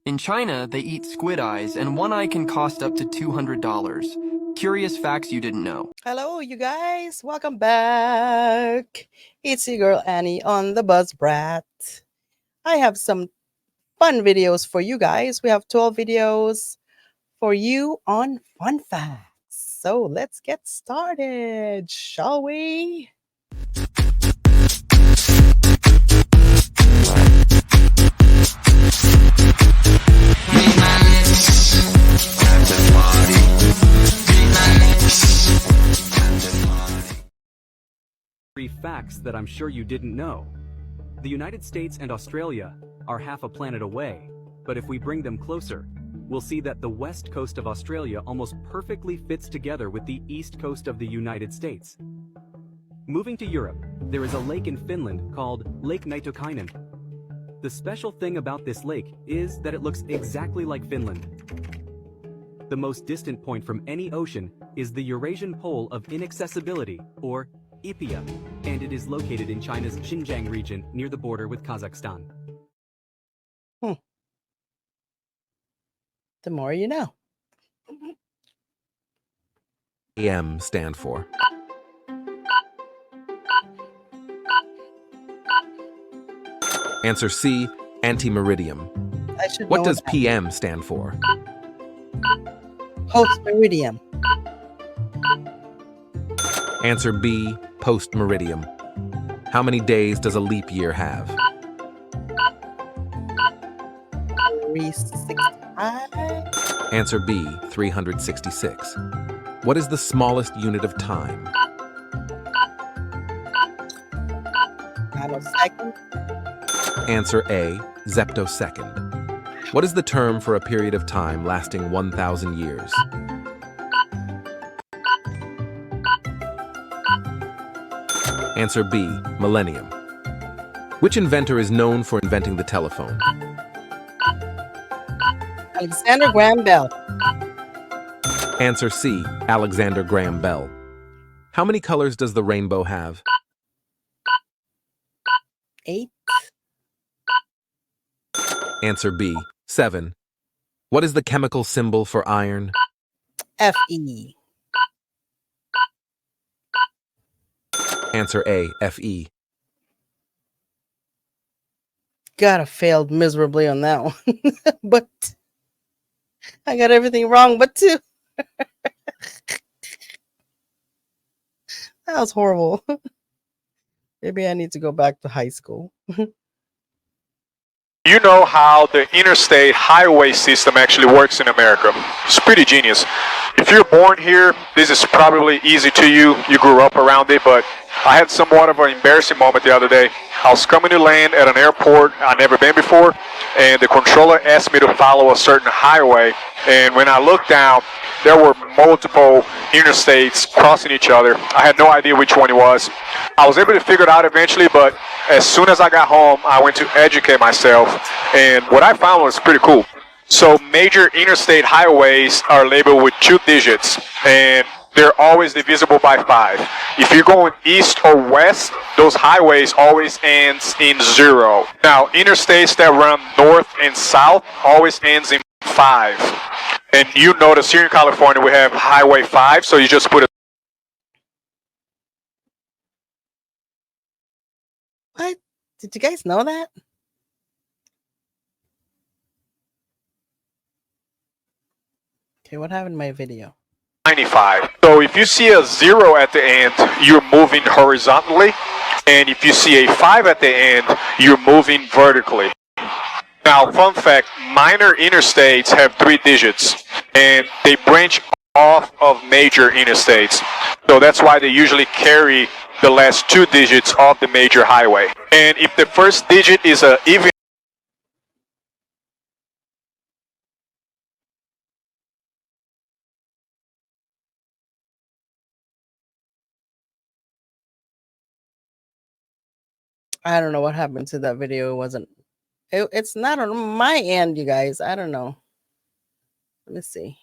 In China, they eat squid eyes, and one eye can cost up to $200. Curious facts you didn't know. Hello, you guys. Welcome back. It's your girl Annie on the Buzz Brat. I have some fun videos for you guys. We have 12 videos for you on fun facts. So let's get started, shall we? Three facts that I'm sure you didn't know. The United States and Australia are half a planet away, but if we bring them closer, we'll see that the west coast of Australia almost perfectly fits together with the east coast of the United States. Moving to Europe, there is a lake in Finland called Lake Niitokainen. The special thing about this lake is that it looks exactly like Finland. The most distant point from any ocean is the Eurasian Pole of Inaccessibility, or IPIA, and it is located in China's Xinjiang region near the border with Kazakhstan. The more you know. AM stand for? Answer C, antimeridium. I should What know does that. PM stand for? Post-meridium. Answer B, post-meridium. How many days does a leap year have? 365. Answer B, 366. What is the smallest unit of time? Nanosecond. Answer A, zeptosecond. What is the term for a period of time lasting 1,000 years? Answer B, millennium. Which inventor is known for inventing the telephone? Alexander Graham Bell. Answer C, Alexander Graham Bell. How many colors does the rainbow have? 8. Answer B, 7. What is the chemical symbol for iron? Fe. Answer A, Fe. God, I failed miserably on that one. But I got everything wrong but 2. That was horrible. Maybe I need to go back to high school. You know how the interstate highway system actually works in America. It's pretty genius. If you're born here, this is probably easy to you. You grew up around it, but I had somewhat of an embarrassing moment the other day. I was coming to land at an airport I'd never been before, and the controller asked me to follow a certain highway. And when I looked down, there were multiple interstates crossing each other. I had no idea which one it was. I was able to figure it out eventually, but as soon as I got home, I went to educate myself, and what I found was pretty cool. So major interstate highways are labeled with 2 digits, and they're always divisible by 5. If you're going east or west, those highways always ends in 0. Now, interstates that run north and south always ends in 5. And you notice here in California we have Highway 5, so you just put a... What? Did you guys know that? Okay, what happened in my video? 95. So if you see a 0 at the end, you're moving horizontally. And if you see a 5 at the end, you're moving vertically. Now, fun fact, minor interstates have 3 digits, and they branch off of major interstates. So that's why they usually carry the last 2 digits of the major highway. And if the first digit is an even I don't know what happened to that video. It wasn't. It's not on my end, you guys. I don't know. Let's see.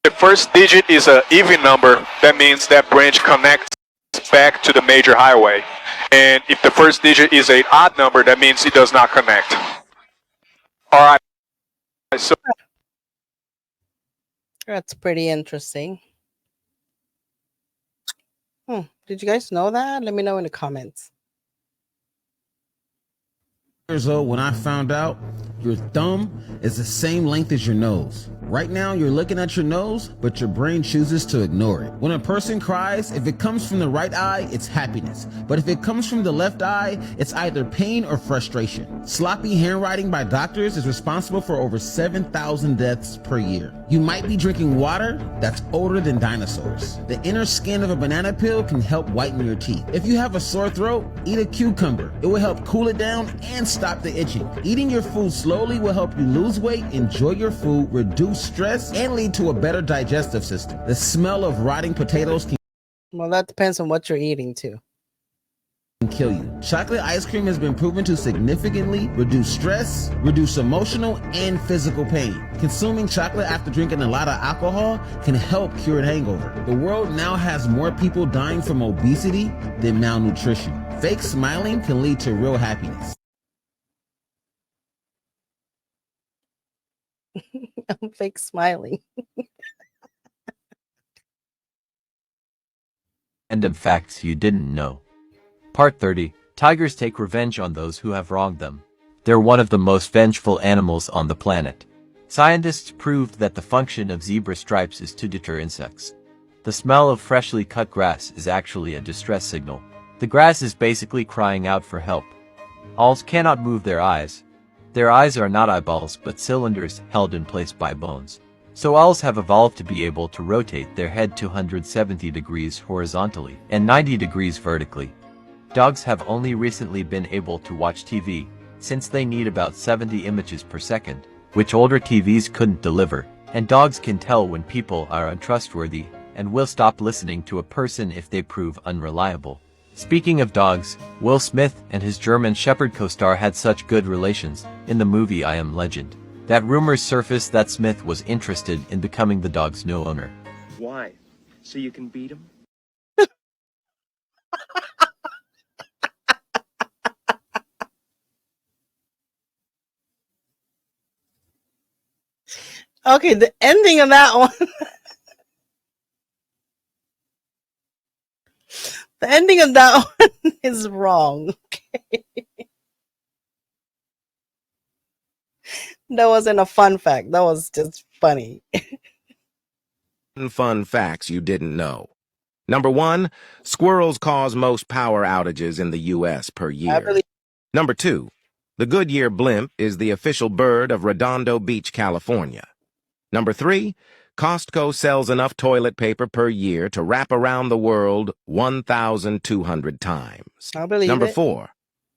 the first digit is an even number, that means that branch connects back to the major highway. And if the first digit is an odd number, that means it does not connect. All right. That's pretty interesting. Did you guys know that? Let me know in the comments. Years old when I found out your thumb is the same length as your nose. Right now, you're looking at your nose, but your brain chooses to ignore it. When a person cries, if it comes from the right eye, it's happiness. But if it comes from the left eye, it's either pain or frustration. Sloppy handwriting by doctors is responsible for over 7,000 deaths per year. You might be drinking water that's older than dinosaurs. The inner skin of a banana peel can help whiten your teeth. If you have a sore throat, eat a cucumber. It will help cool it down and stop the itching. Eating your food slowly will help you lose weight, enjoy your food, reduce stress, and lead to a better digestive system. The smell of rotting potatoes can Well, that depends on what you're eating too. kill you. Chocolate ice cream has been proven to significantly reduce stress, reduce emotional and physical pain. Consuming chocolate after drinking a lot of alcohol can help cure a hangover. The world now has more people dying from obesity than malnutrition. Fake smiling can lead to real happiness. I'm fake smiling. Random facts you didn't know. Part 30. Tigers take revenge on those who have wronged them. They're one of the most vengeful animals on the planet. Scientists proved that the function of zebra stripes is to deter insects. The smell of freshly cut grass is actually a distress signal. The grass is basically crying out for help. Owls cannot move their eyes. Their eyes are not eyeballs but cylinders held in place by bones. So owls have evolved to be able to rotate their head 270 degrees horizontally and 90 degrees vertically. Dogs have only recently been able to watch TV, since they need about 70 images per second, which older TVs couldn't deliver, and dogs can tell when people are untrustworthy and will stop listening to a person if they prove unreliable. Speaking of dogs, Will Smith and his German Shepherd co-star had such good relations in the movie I Am Legend that rumors surfaced that Smith was interested in becoming the dog's new owner. Why? So you can beat him? Okay, the ending of that one. The ending of that one is wrong. Okay. That wasn't a fun fact. That was just funny. Fun facts you didn't know. Number 1, squirrels cause most power outages in the U.S. per year. Number 2, the Goodyear blimp is the official bird of Redondo Beach, California. Number 3, Costco sells enough toilet paper per year to wrap around the world 1,200 times. I believe Number it. 4,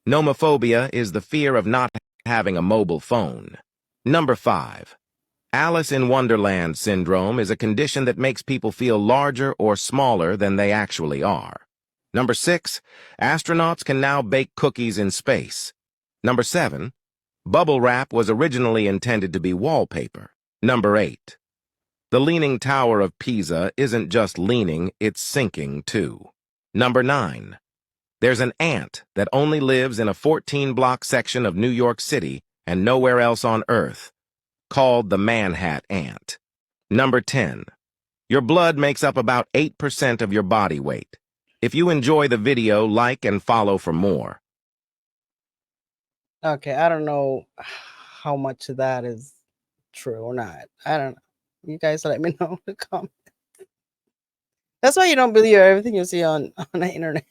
nomophobia is the fear of not having a mobile phone. Number 5, Alice in Wonderland syndrome is a condition that makes people feel larger or smaller than they actually are. Number 6, astronauts can now bake cookies in space. Number 7, bubble wrap was originally intended to be wallpaper. Number 8, the Leaning Tower of Pisa isn't just leaning, it's sinking too. Number 9, there's an ant that only lives in a 14-block section of New York City and nowhere else on Earth, called the Manhat ant. Number 10, your blood makes up about 8% of your body weight. If you enjoy the video, like and follow for more. Okay, I don't know how much of that is true or not. I don't know. You guys let me know in the comments. That's why you don't believe everything you see on the internet.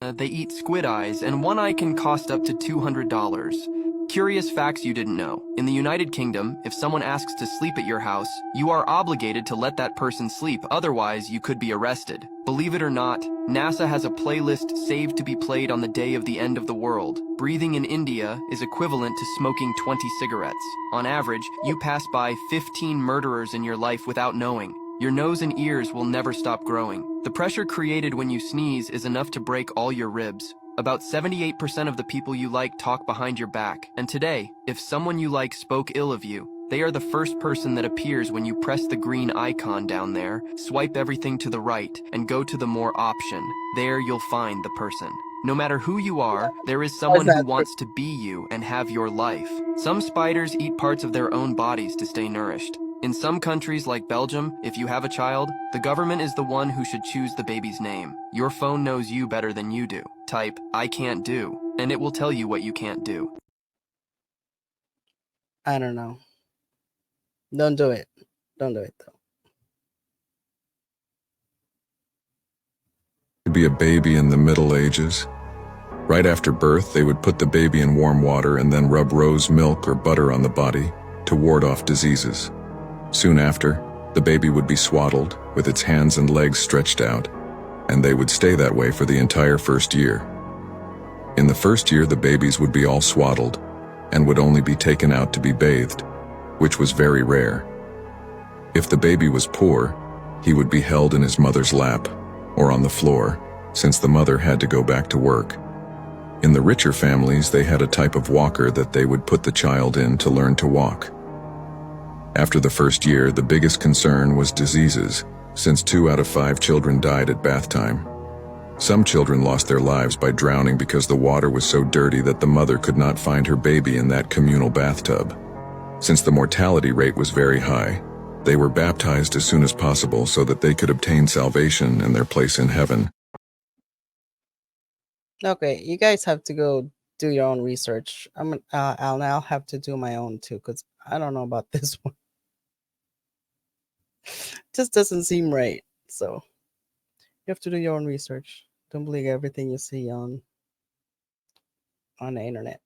They eat squid eyes, and one eye can cost up to $200. Curious facts you didn't know. In the United Kingdom, if someone asks to sleep at your house, you are obligated to let that person sleep, otherwise you could be arrested. Believe it or not, NASA has a playlist saved to be played on the day of the end of the world. Breathing in India is equivalent to smoking 20 cigarettes. On average, you pass by 15 murderers in your life without knowing. Your nose and ears will never stop growing. The pressure created when you sneeze is enough to break all your ribs. About 78% of the people you like talk behind your back. And today, if someone you like spoke ill of you, they are the first person that appears when you press the green icon down there, swipe everything to the right, and go to the more option. There you'll find the person. No matter who you are, there is someone who wants to be you and have your life. Some spiders eat parts of their own bodies to stay nourished. In some countries like Belgium, if you have a child, the government is the one who should choose the baby's name. Your phone knows you better than you do. Type, "I can't do," and it will tell you what you can't do. I don't know. Don't do it. Don't do it though. To be a baby in the Middle Ages. Right after birth, they would put the baby in warm water and then rub rose milk or butter on the body to ward off diseases. Soon after, the baby would be swaddled with its hands and legs stretched out, and they would stay that way for the entire first year. In the first year, the babies would be all swaddled and would only be taken out to be bathed, which was very rare. If the baby was poor, he would be held in his mother's lap or on the floor, since the mother had to go back to work. In the richer families, they had a type of walker that they would put the child in to learn to walk. After the first year, the biggest concern was diseases, since 2 out of 5 children died at bath time. Some children lost their lives by drowning because the water was so dirty that the mother could not find her baby in that communal bathtub. Since the mortality rate was very high, they were baptized as soon as possible so that they could obtain salvation and their place in heaven. Okay, you guys have to go do your own research. I'll now have to do my own too, because I don't know about this one. Just doesn't seem right. So you have to do your own research. Don't believe everything you see on the internet.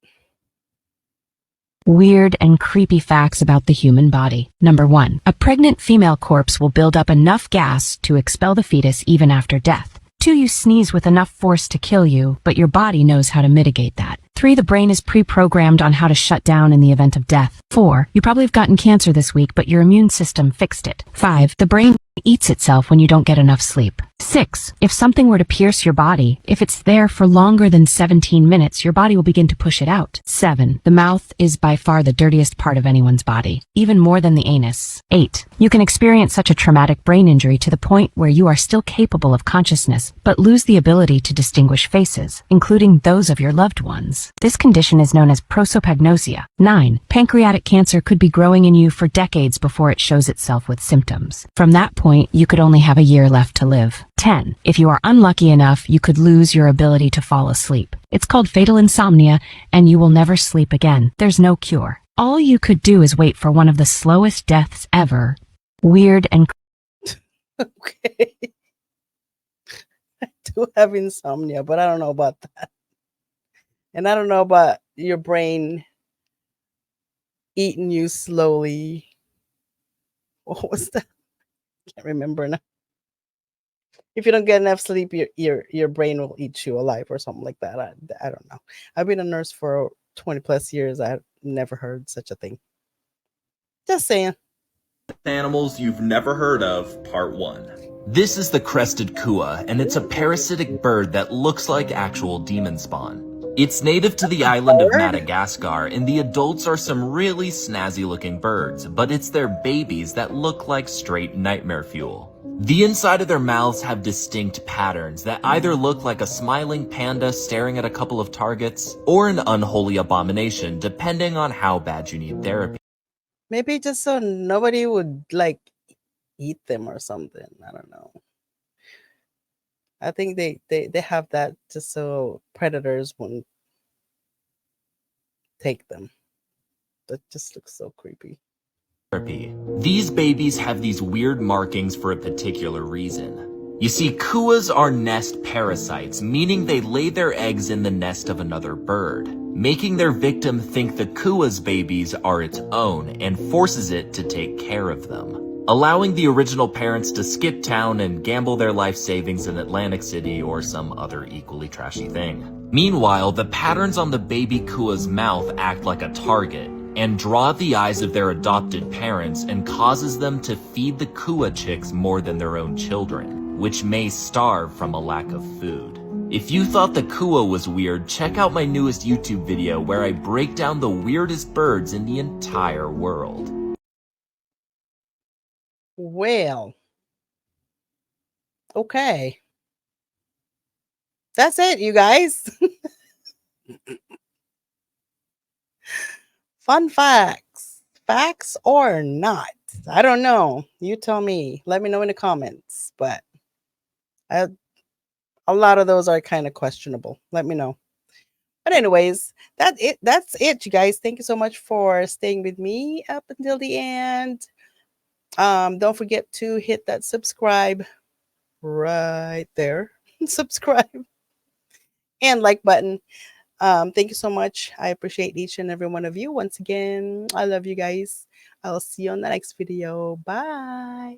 Weird and creepy facts about the human body. Number 1. A pregnant female corpse will build up enough gas to expel the fetus even after death. 2. You sneeze with enough force to kill you, but your body knows how to mitigate that. 3. The brain is pre-programmed on how to shut down in the event of death. 4. You probably have gotten cancer this week, but your immune system fixed it. 5. The brain eats itself when you don't get enough sleep. 6. If something were to pierce your body, if it's there for longer than 17 minutes, your body will begin to push it out. 7. The mouth is by far the dirtiest part of anyone's body, even more than the anus. 8. You can experience such a traumatic brain injury to the point where you are still capable of consciousness, but lose the ability to distinguish faces, including those of your loved ones. This condition is known as prosopagnosia. 9. Pancreatic cancer could be growing in you for decades before it shows itself with symptoms. From that point, you could only have a year left to live. 10. If you are unlucky enough, you could lose your ability to fall asleep. It's called fatal insomnia, and you will never sleep again. There's no cure. All you could do is wait for one of the slowest deaths ever. Weird and... Okay. I do have insomnia, but I don't know about that. And I don't know about your brain eating you slowly. What was that? Can't remember now. If you don't get enough sleep, your brain will eat you alive or something like that. I don't know. I've been a nurse for 20 plus years. I've never heard such a thing. Just saying. Animals you've never heard of, part 1. This is the crested kua, and it's a parasitic bird that looks like actual demon spawn. It's native to the island of Madagascar, and the adults are some really snazzy looking birds, but it's their babies that look like straight nightmare fuel. The inside of their mouths have distinct patterns that either look like a smiling panda staring at a couple of targets, or an unholy abomination, depending on how bad you need therapy. Maybe just so nobody would like eat them or something. I don't know. I think they have that just so predators won't take them. That just looks so creepy. These babies have these weird markings for a particular reason. You see, kuas are nest parasites, meaning they lay their eggs in the nest of another bird, making their victim think the kua's babies are its own and forces it to take care of them, allowing the original parents to skip town and gamble their life savings in Atlantic City or some other equally trashy thing. Meanwhile, the patterns on the baby kua's mouth act like a target and draw the eyes of their adopted parents and causes them to feed the kua chicks more than their own children, which may starve from a lack of food. If you thought the kua was weird, check out my newest YouTube video where I break down the weirdest birds in the entire world. Well, okay. That's it, you guys. Fun facts. Facts or not. I don't know. You tell me. Let me know in the comments. But a lot of those are kind of questionable. Let me know. But anyways, that's it, you guys. Thank you so much for staying with me up until the end. Don't forget to hit that subscribe right there. Subscribe and like button. Thank you so much. I appreciate each and every one of you. Once again, I love you guys. I'll see you on the next video. Bye.